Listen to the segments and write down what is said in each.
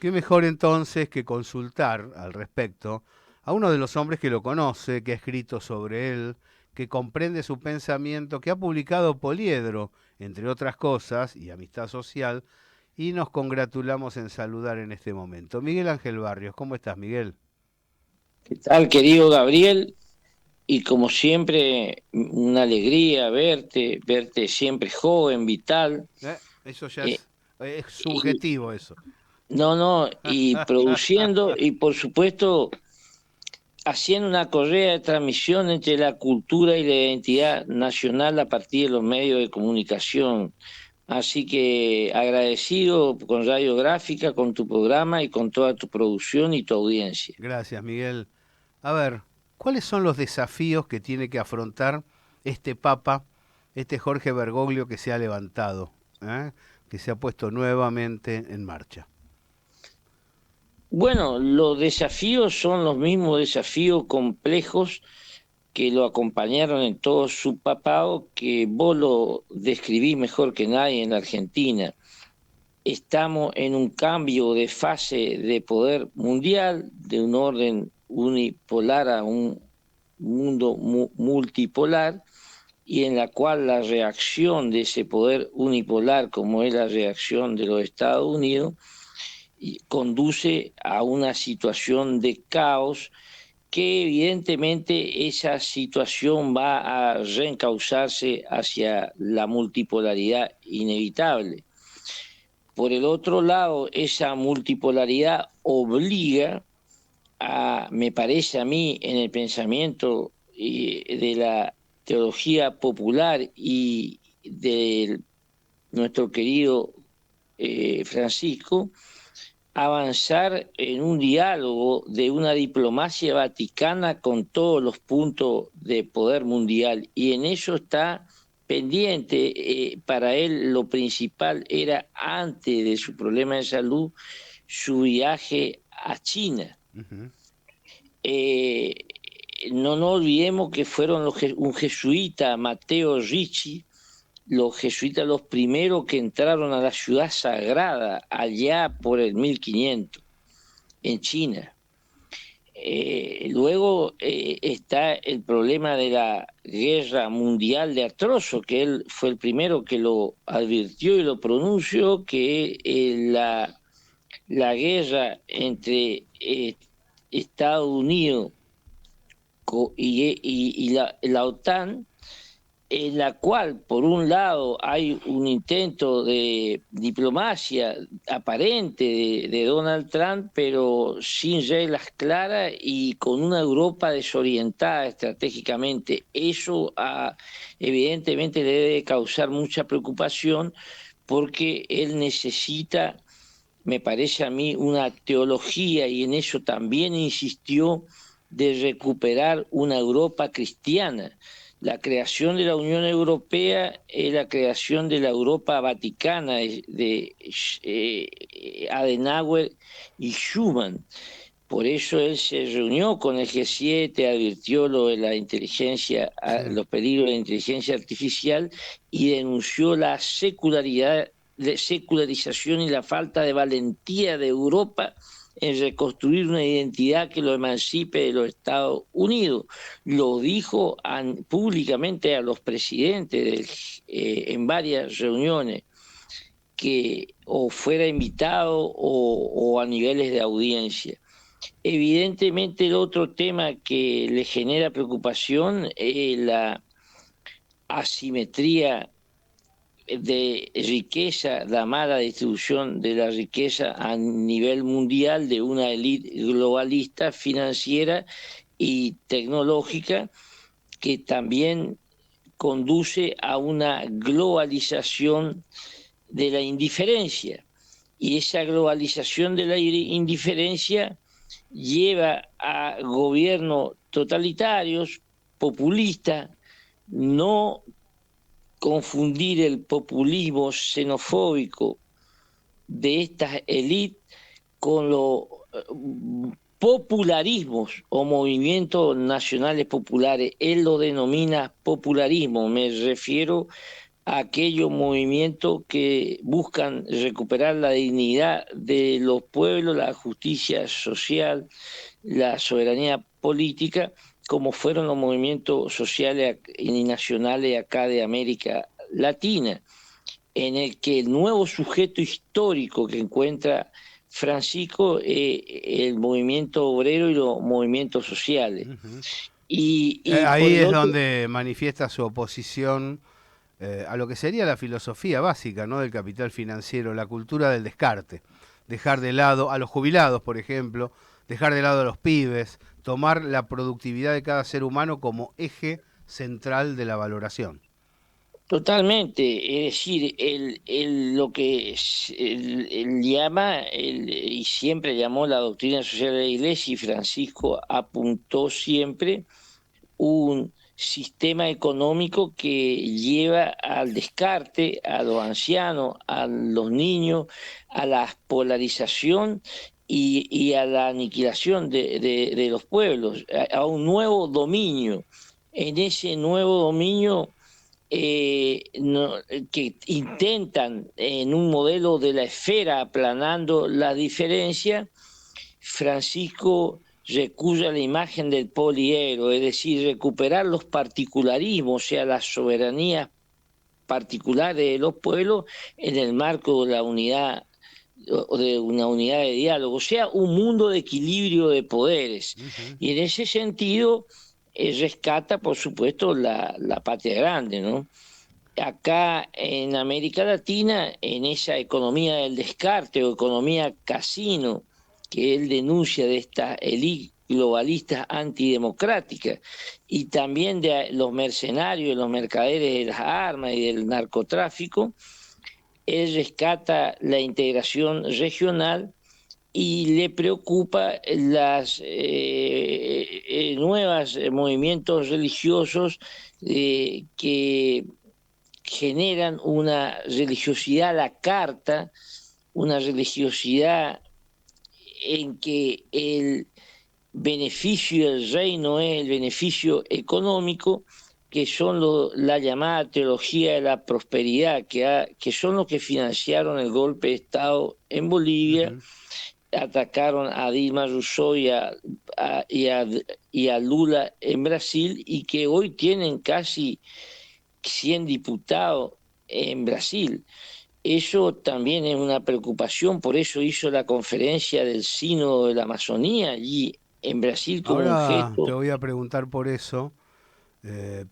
Qué mejor entonces que consultar al respecto a uno de los hombres que lo conoce, que ha escrito sobre él, que comprende su pensamiento, que ha publicado Poliedro, entre otras cosas, y Amistad Social, y nos congratulamos en saludar en este momento. Miguel Ángel Barrios, ¿cómo estás, Miguel? ¿Qué tal, querido Gabriel? Y como siempre, una alegría verte siempre joven, vital. Eso ya eh, es y, subjetivo eso. no, no, y produciendo y por supuesto haciendo una correa de transmisión entre la cultura y la identidad nacional a partir de los medios de comunicación. Así que agradecido con Radiográfica, con tu programa y con toda tu producción y tu audiencia. Gracias, Miguel. A ver, ¿cuáles son los desafíos que tiene que afrontar este Papa, este Jorge Bergoglio que se ha levantado, que se ha puesto nuevamente en marcha? Bueno, los desafíos son los mismos desafíos complejos que lo acompañaron en todo su papado, que vos lo describís mejor que nadie en la Argentina. Estamos en un cambio de fase de poder mundial, de un orden unipolar a un mundo multipolar, y en la cual la reacción de ese poder unipolar, como es la reacción de los Estados Unidos, y conduce a una situación de caos que evidentemente esa situación va a reencauzarse hacia la multipolaridad inevitable. Por el otro lado, esa multipolaridad obliga a, me parece a mí, en el pensamiento de la teología popular y de nuestro querido Francisco, avanzar en un diálogo de una diplomacia vaticana con todos los puntos de poder mundial. Y en eso está pendiente. Para él lo principal era, antes de su problema de salud, su viaje a China. Ujú. Eh, no olvidemos que fueron un jesuita, Mateo Ricci, los jesuitas los primeros que entraron a la ciudad sagrada allá por el 1500 en China. Luego está el problema de la guerra mundial de Artroso, que él fue el primero que lo advirtió y lo pronunció, que la guerra entre Estados Unidos y la OTAN, en la cual, por un lado, hay un intento de diplomacia aparente de Donald Trump, pero sin reglas claras y con una Europa desorientada estratégicamente. Eso evidentemente le debe causar mucha preocupación, porque él necesita, me parece a mí, una teología, y en eso también insistió, de recuperar una Europa cristiana. La creación de la Unión Europea es la creación de la Europa vaticana de Adenauer y Schuman. Por eso él se reunió con el G7, advirtió lo de la inteligencia, Sí. los peligros de la inteligencia artificial, y denunció la secularización y la falta de valentía de Europa en reconstruir una identidad que lo emancipe de los Estados Unidos. Lo dijo públicamente a los presidentes en varias reuniones, que o fuera invitado o a niveles de audiencia. Evidentemente el otro tema que le genera preocupación es la asimetría de riqueza, la mala distribución de la riqueza a nivel mundial de una élite globalista, financiera y tecnológica, que también conduce a una globalización de la indiferencia. Y esa globalización de la indiferencia lleva a gobiernos totalitarios, populistas. No confundir el populismo xenofóbico de estas élites con los popularismos o movimientos nacionales populares. Él lo denomina popularismo. Me refiero a aquellos movimientos que buscan recuperar la dignidad de los pueblos, la justicia social, la soberanía política, como fueron los movimientos sociales y nacionales acá de América Latina, en el que el nuevo sujeto histórico que encuentra Francisco es el movimiento obrero y los movimientos sociales. Ujú. Y por Ahí el es otro, donde manifiesta su oposición a lo que sería la filosofía básica, ¿no?, del capital financiero, la cultura del descarte. Dejar de lado a los jubilados, por ejemplo, dejar de lado a los pibes, tomar la productividad de cada ser humano como eje central de la valoración. totalmente, es decir, lo que él llama, y siempre llamó la doctrina social de la Iglesia, y Francisco apuntó siempre un sistema económico que lleva al descarte, a los ancianos, a los niños, a la polarización y a la aniquilación de los pueblos, a un nuevo dominio. En ese nuevo dominio que intentan en un modelo de la esfera aplanando la diferencia, Francisco recurre a la imagen del poliedro, es decir, recuperar los particularismos, o sea, las soberanías particulares de los pueblos en el marco de la unidad o de una unidad de diálogo, o sea, un mundo de equilibrio de poderes. Ujú. Y en ese sentido, rescata, por supuesto, la patria grande, ¿no? Acá en América Latina, en esa economía del descarte o economía casino que él denuncia de esta élite globalista antidemocrática y también de los mercenarios, los mercaderes de las armas y del narcotráfico, él rescata la integración regional y le preocupa las nuevas movimientos religiosos que generan una religiosidad a la carta, una religiosidad en que el beneficio del reino es el beneficio económico, que son la llamada teología de la prosperidad, que son los que financiaron el golpe de Estado en Bolivia, Ujú. atacaron a Dilma Rousseff a- y a- y a Lula en Brasil y que hoy tienen casi 100 diputados en Brasil. Eso también es una preocupación, por eso hizo la conferencia del Sínodo de la Amazonía allí en Brasil como un Ahora te gesto. voy a preguntar por eso,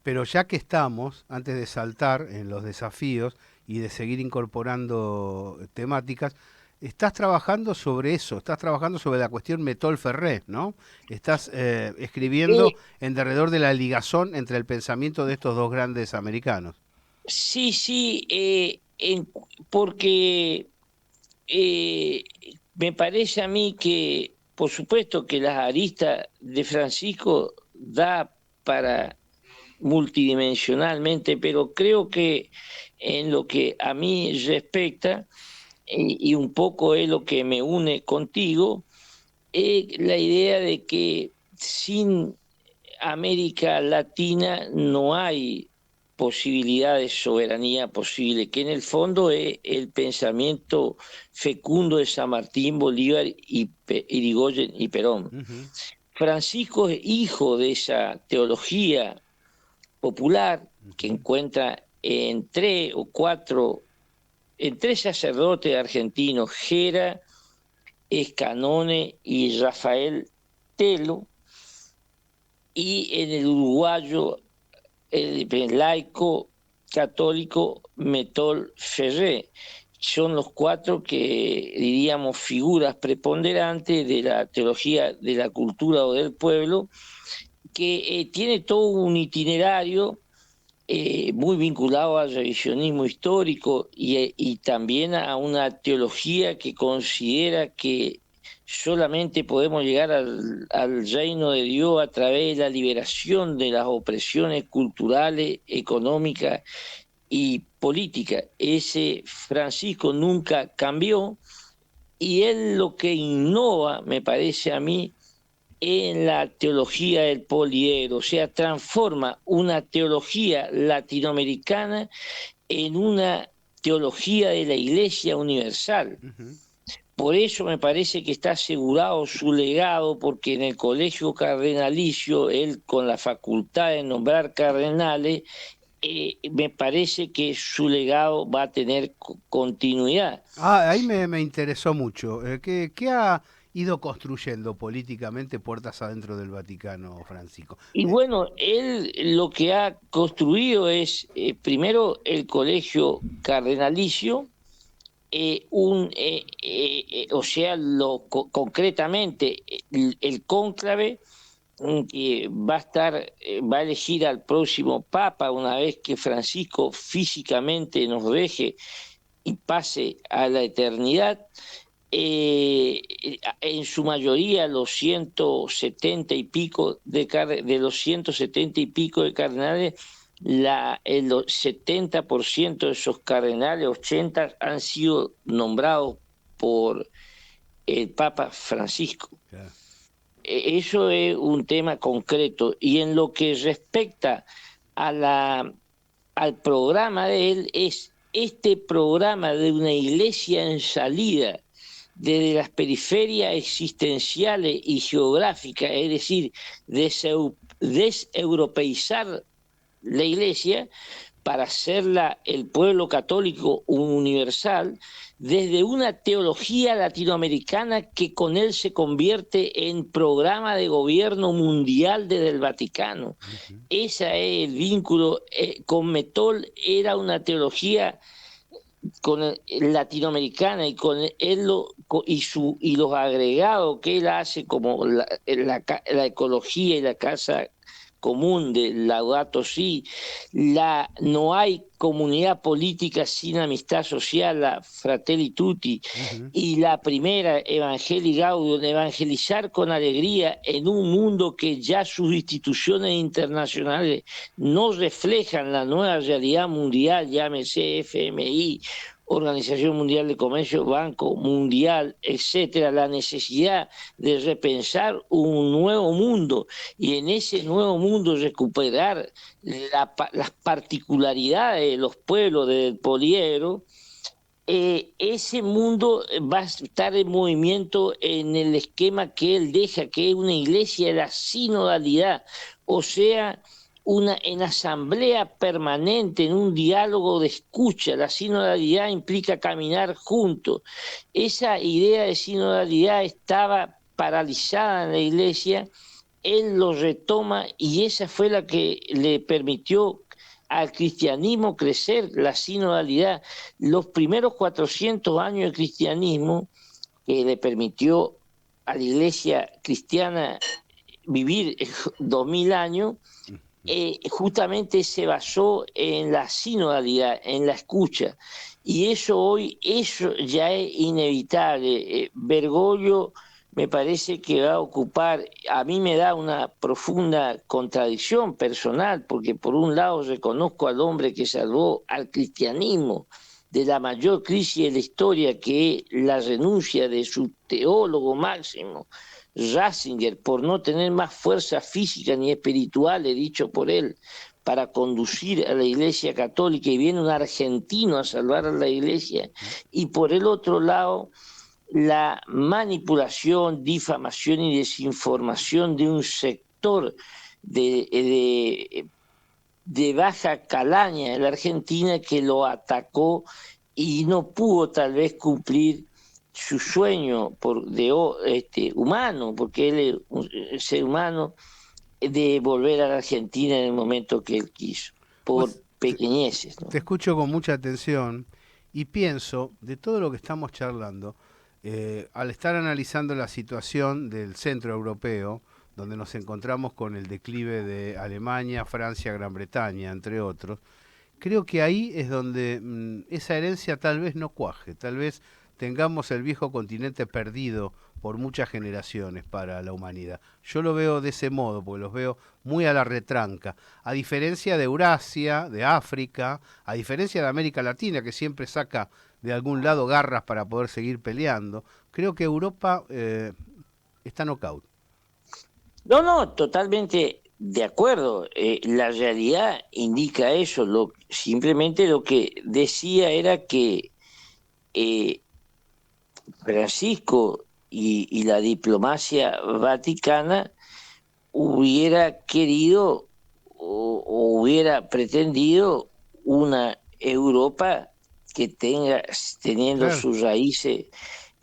pero ya que estamos, antes de saltar en los desafíos y de seguir incorporando temáticas, estás trabajando sobre eso, estás trabajando sobre la cuestión Metol Ferré, ¿no? Estás escribiendo en derredor de la ligazón entre el pensamiento de estos dos grandes americanos. Sí, sí, porque eh, me parece a mí que, por supuesto, que las aristas de Francisco da para multidimensionalmente, pero creo que en lo que a mí respecta, y un poco es lo que me une contigo, es la idea de que sin América Latina no hay posibilidad de soberanía posible, que en el fondo es el pensamiento fecundo de San Martín, Bolívar Irigoyen y Perón. Ujú. Francisco es hijo de esa teología popular que Ujú. encuentra en tres o cuatro, en tres sacerdotes argentinos, Gera, Escanone y Rafael Telo, y en el uruguayo, el laico católico Metol Ferré. Son los cuatro que diríamos figuras preponderantes de la teología de la cultura o del pueblo, que tiene todo un itinerario muy vinculado al revisionismo histórico y también a una teología que considera que solamente podemos llegar al reino de Dios a través de la liberación de las opresiones culturales, económicas y políticas. Ese Francisco nunca cambió y él lo que innova, me parece a mí, en la teología del poliedro, o sea, transforma una teología latinoamericana en una teología de la Iglesia universal. Ujú. Por eso me parece que está asegurado su legado, porque en el colegio cardenalicio, él con la facultad de nombrar cardenales, me parece que su legado va a tener continuidad. Ah, ahí me interesó mucho. ¿Qué ha ido construyendo políticamente puertas adentro del Vaticano, Francisco? Y bueno, él lo que ha construido es, primero, el colegio cardenalicio, o sea, concretamente, el cónclave que va a estar, va a elegir al próximo papa una vez que Francisco físicamente nos deje y pase a la eternidad. En su mayoría los 170 y pico de los 170 y pico de cardenales, el 70% de esos cardenales, 80, han sido nombrados por el Papa Francisco. Claro. Eso es un tema concreto. Y en lo que respecta a al programa de él, es este programa de una iglesia en salida desde las periferias existenciales y geográficas, es decir, deseuropeizar la iglesia para hacerla el pueblo católico universal, desde una teología latinoamericana que con él se convierte en programa de gobierno mundial desde el Vaticano. Ujú. Ese es el vínculo. Con Metol era una teología con latinoamericana, y con él y los agregados que él hace, como la ecología y la casa común de Laudato Si, no hay comunidad política sin amistad social, la Fratelli Tutti, Ujú. y la primera, Evangelii Gaudium, evangelizar con alegría en un mundo que ya sus instituciones internacionales no reflejan la nueva realidad mundial, llámese FMI, Organización Mundial de Comercio, Banco Mundial, etcétera, la necesidad de repensar un nuevo mundo, y en ese nuevo mundo recuperar las particularidades de los pueblos del Poliedro. Ese mundo va a estar en movimiento en el esquema que él deja, que es una iglesia de la sinodalidad, o sea, en asamblea permanente, en un diálogo de escucha. La sinodalidad implica caminar juntos. Esa idea de sinodalidad estaba paralizada en la iglesia, él lo retoma, y esa fue la que le permitió al cristianismo crecer, la sinodalidad. Los primeros 400 años del cristianismo, que le permitió a la iglesia cristiana vivir 2000 años, justamente se basó en la sinodalidad, en la escucha. Y eso hoy, eso ya es inevitable. Bergoglio me parece que va a ocupar, a mí me da una profunda contradicción personal, porque por un lado reconozco al hombre que salvó al cristianismo de la mayor crisis de la historia, que es la renuncia de su teólogo máximo, Ratzinger, por no tener más fuerza física ni espiritual, he dicho por él, para conducir a la Iglesia Católica, y viene un argentino a salvar a la Iglesia. Y por el otro lado, la manipulación, difamación y desinformación de un sector de, de, de baja calaña en la Argentina, que lo atacó y no pudo tal vez cumplir su sueño humano, porque él es un ser humano, de volver a la Argentina en el momento que él quiso, por Vos pequeñeces, te ¿no? escucho con mucha atención y pienso, de todo lo que estamos charlando, al estar analizando la situación del centro europeo, donde nos encontramos con el declive de Alemania, Francia, Gran Bretaña, entre otros, creo que ahí es donde esa herencia tal vez no cuaje, tal vez tengamos el viejo continente perdido por muchas generaciones para la humanidad. Yo lo veo de ese modo, porque los veo muy a la retranca, a diferencia de Eurasia, de África, a diferencia de América Latina, que siempre saca de algún lado garras para poder seguir peleando. Creo que Europa está knockout. No, no, totalmente. de acuerdo, la realidad indica eso. Simplemente lo que decía era que eh, Francisco y la diplomacia vaticana hubiera querido o hubiera pretendido una Europa que tenga, teniendo Claro. sus raíces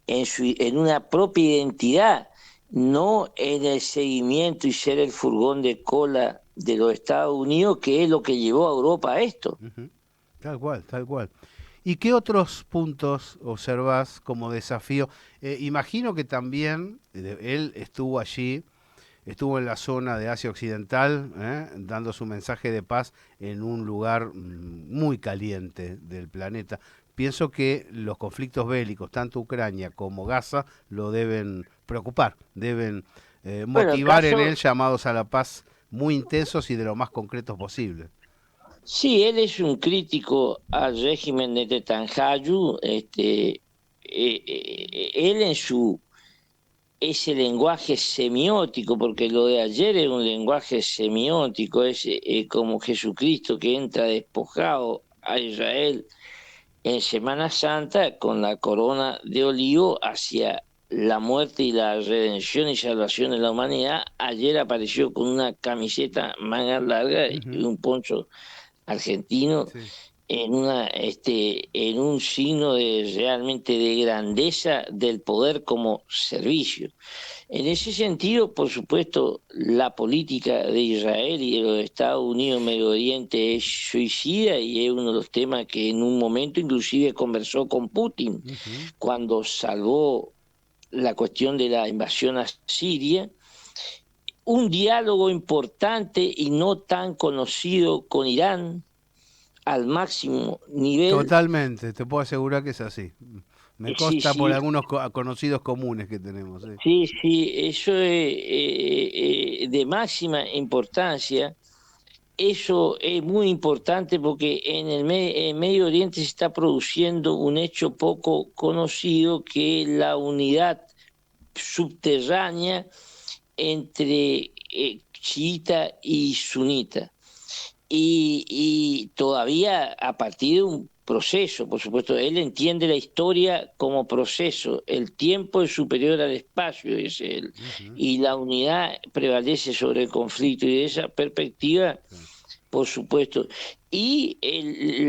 en una propia identidad, no en el seguimiento y ser el furgón de cola de los Estados Unidos, que es lo que llevó a Europa a esto. Ujú. Tal cual, tal cual. ¿Y qué otros puntos observás como desafío? Imagino que también él estuvo allí, estuvo en la zona de Asia Occidental, dando su mensaje de paz en un lugar muy caliente del planeta. Pienso que los conflictos bélicos, tanto Ucrania como Gaza, lo deben preocupar, deben Bueno, el motivar en él caso, llamados a la paz muy intensos y de lo más concretos posible. sí, él es un crítico al régimen de Netanyahu, él en su ese lenguaje semiótico, porque lo de ayer es un lenguaje semiótico, es como Jesucristo que entra despojado a Israel en Semana Santa con la corona de olivo hacia la muerte y la redención y salvación de la humanidad. Ayer apareció con una camiseta manga larga y Ujú. un poncho argentino Sí. en un signo de realmente de grandeza del poder como servicio. En ese sentido, por supuesto, la política de Israel y de los Estados Unidos en Medio Oriente es suicida y es uno de los temas que en un momento inclusive conversó con Putin Ujú. cuando salvó la cuestión de la invasión a Siria. Un diálogo importante y no tan conocido con Irán al máximo nivel. Totalmente, te puedo asegurar que es así. Me Sí, consta por sí, algunos conocidos comunes que tenemos. Sí. sí, sí, eso es de máxima importancia. Eso es muy importante porque en Medio Oriente se está produciendo un hecho poco conocido, que es la unidad subterránea entre chiita y sunita. Y todavía a partir de un proceso, por supuesto, él entiende la historia como proceso, el tiempo es superior al espacio, dice él, Ujú. y la unidad prevalece sobre el conflicto, y de esa perspectiva, Sí. por supuesto, y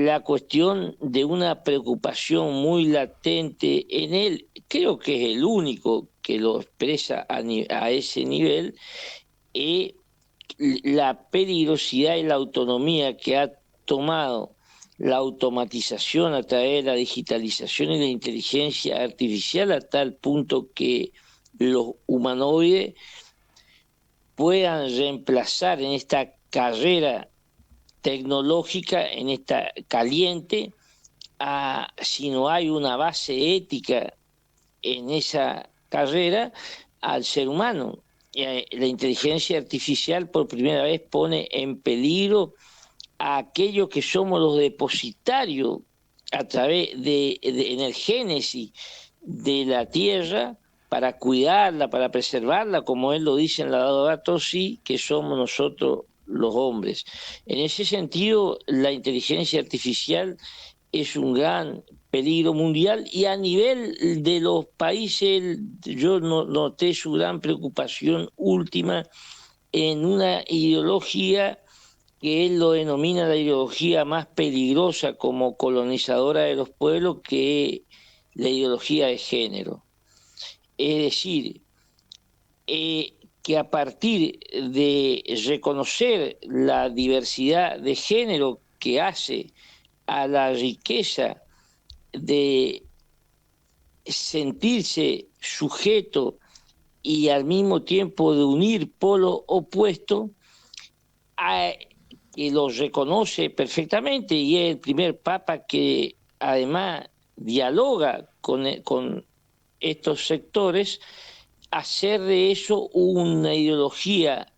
la cuestión de una preocupación muy latente en él, creo que es el único que lo expresa a ese nivel, es la peligrosidad y la autonomía que ha tomado la automatización a través de la digitalización y la inteligencia artificial a tal punto que los humanoides puedan reemplazar en esta carrera tecnológica, en esta caliente, si no hay una base ética en esa carrera, al ser humano. La inteligencia artificial por primera vez pone en peligro a aquellos que somos los depositarios a través en el génesis de la tierra para cuidarla, para preservarla, como él lo dice en la Laudato Si, que somos nosotros los hombres. En ese sentido, la inteligencia artificial es un gran peligro mundial y a nivel de los países yo noté su gran preocupación última en una ideología que él lo denomina la ideología más peligrosa como colonizadora de los pueblos, que es la ideología de género. Es decir, que a partir de reconocer la diversidad de género que hace a la riqueza de sentirse sujeto y al mismo tiempo de unir polo opuesto, a, que los reconoce perfectamente y es el primer papa que además dialoga con estos sectores, hacer de eso una ideología,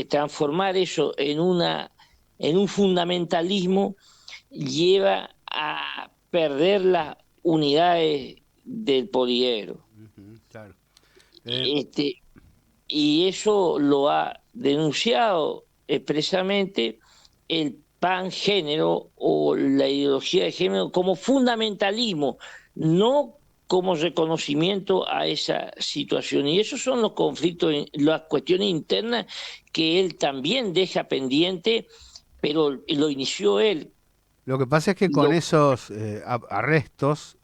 transformar eso en un fundamentalismo, lleva a perder las unidades del poliedro. Ujú. Claro. Eh, Este, y eso lo ha denunciado expresamente el pangénero o la ideología de género como fundamentalismo, no como reconocimiento a esa situación. Y esos son los conflictos, las cuestiones internas que él también deja pendiente, pero lo inició él. Lo que pasa es que con Lo, esos arrestos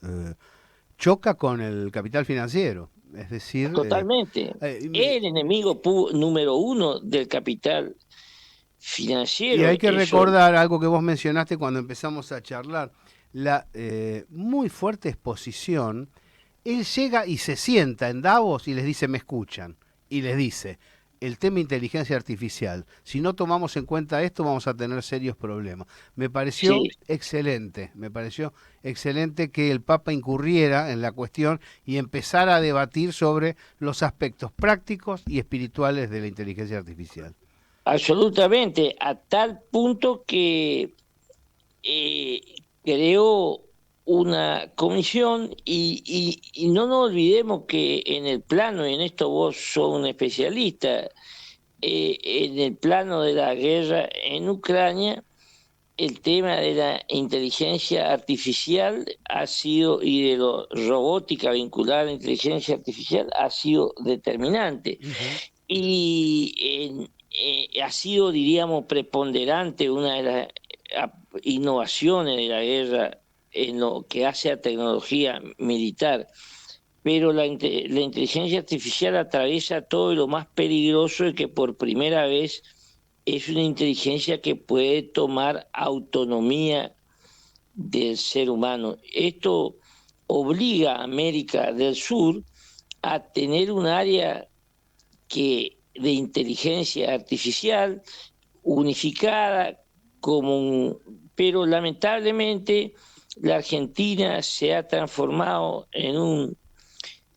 choca con el capital financiero. Es decir, totalmente. El enemigo número uno del capital y financiero, hay que eso. recordar algo que vos mencionaste cuando empezamos a charlar, la muy fuerte exposición. Él llega y se sienta en Davos y les dice, me escuchan, y les dice, el tema inteligencia artificial, si no tomamos en cuenta esto vamos a tener serios problemas. Sí, Me pareció excelente que el Papa incurriera en la cuestión y empezara a debatir sobre los aspectos prácticos y espirituales de la inteligencia artificial. absolutamente, a tal punto que eh, creó una comisión y no nos olvidemos que en el plano, y en esto vos sos un especialista, en el plano de la guerra en Ucrania, el tema de la inteligencia artificial ha sido, y de la robótica vinculada a la inteligencia artificial, ha sido determinante. Ujú. Y ha sido, diríamos, preponderante una de las innovaciones de la guerra en lo que hace a tecnología militar. Pero la inteligencia artificial atraviesa todo y lo más peligroso es que por primera vez es una inteligencia que puede tomar autonomía del ser humano. Esto obliga a América del Sur a tener un área de inteligencia artificial unificada, pero lamentablemente la Argentina se ha transformado en un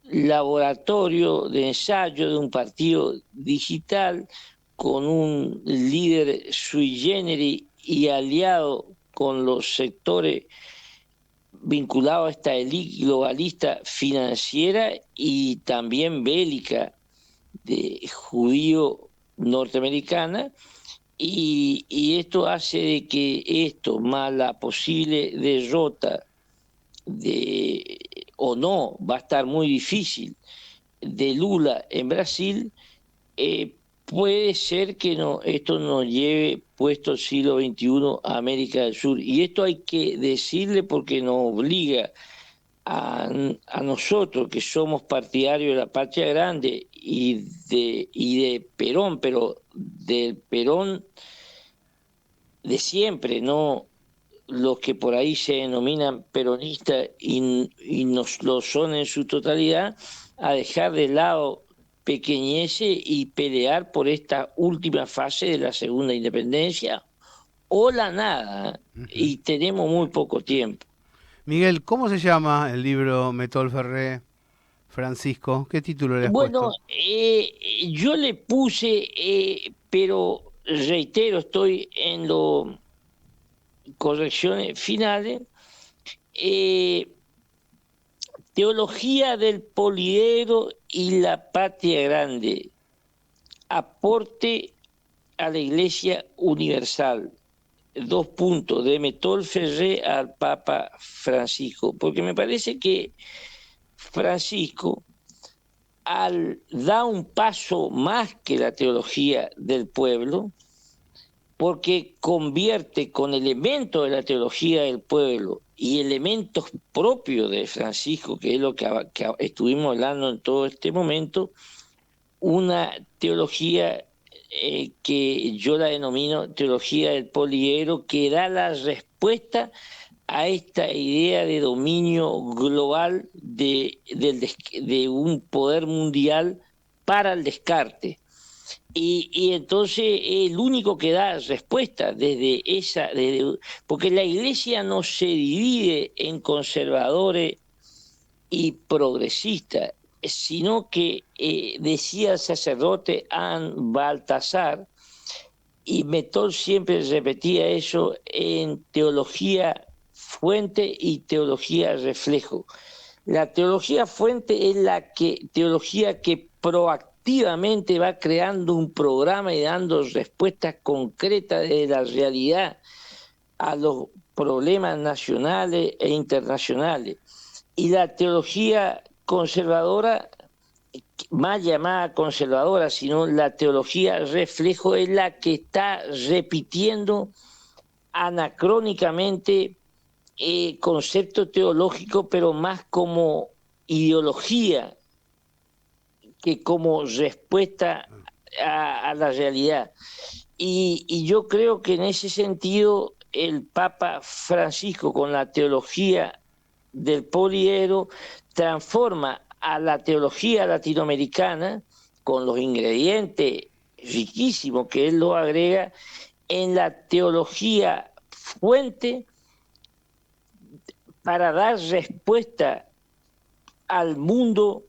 laboratorio de ensayo de un partido digital con un líder sui generis y aliado con los sectores vinculados a esta élite globalista financiera y también bélica de judío norteamericana, y esto hace de que esto, más la posible derrota de, o no, va a estar muy difícil, de Lula en Brasil, puede ser que no, esto nos lleve puesto el siglo XXI a América del Sur. Y esto hay que decirle porque nos obliga a nosotros que somos partidarios de la patria grande y de Perón, pero del Perón de siempre, no los que por ahí se denominan peronistas y nos lo son en su totalidad, a dejar de lado pequeñeces y pelear por esta última fase de la segunda independencia o la nada, Ujú. y tenemos muy poco tiempo. Miguel, ¿cómo se llama el libro Metol Ferré, Francisco? ¿Qué título le has Bueno, puesto? yo le puse, pero reitero, estoy en las correcciones finales, eh, Teología del Poliedro y la Patria Grande, aporte a la Iglesia Universal. Dos puntos, de Metol Ferré al Papa Francisco, porque me parece que Francisco, al dar un paso más que la teología del pueblo, porque convierte con elementos de la teología del pueblo y elementos propios de Francisco, que es lo que estuvimos hablando en todo este momento, una teología que yo la denomino teología del poliedro, que da la respuesta a esta idea de dominio global de un poder mundial para el descarte. Y entonces el único que da respuesta porque la iglesia no se divide en conservadores y progresistas, sino que decía el sacerdote An Baltasar, y Metol siempre repetía eso en teología fuente y teología reflejo. La teología fuente es teología que efectivamente va creando un programa y dando respuestas concretas de la realidad a los problemas nacionales e internacionales. Y la teología conservadora, más llamada conservadora, sino la teología reflejo, es la que está repitiendo anacrónicamente concepto teológico, pero más como ideología que como respuesta a la realidad. Y yo creo que en ese sentido el Papa Francisco, con la teología del poliedro, transforma a la teología latinoamericana, con los ingredientes riquísimos que él lo agrega, en la teología fuente para dar respuesta al mundo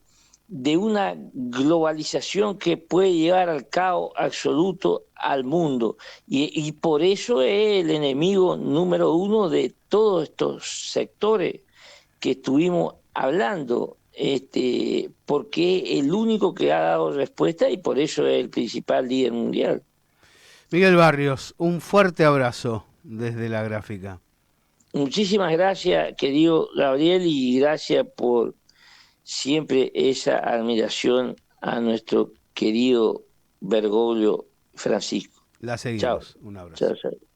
de una globalización que puede llevar al caos absoluto al mundo. Y por eso es el enemigo número uno de todos estos sectores que estuvimos hablando, porque es el único que ha dado respuesta y por eso es el principal líder mundial. Miguel Barrios, un fuerte abrazo desde la gráfica. Muchísimas gracias, querido Gabriel, y gracias por siempre esa admiración a nuestro querido Bergoglio Francisco. La Chao. seguimos. Un abrazo. Chao, chao.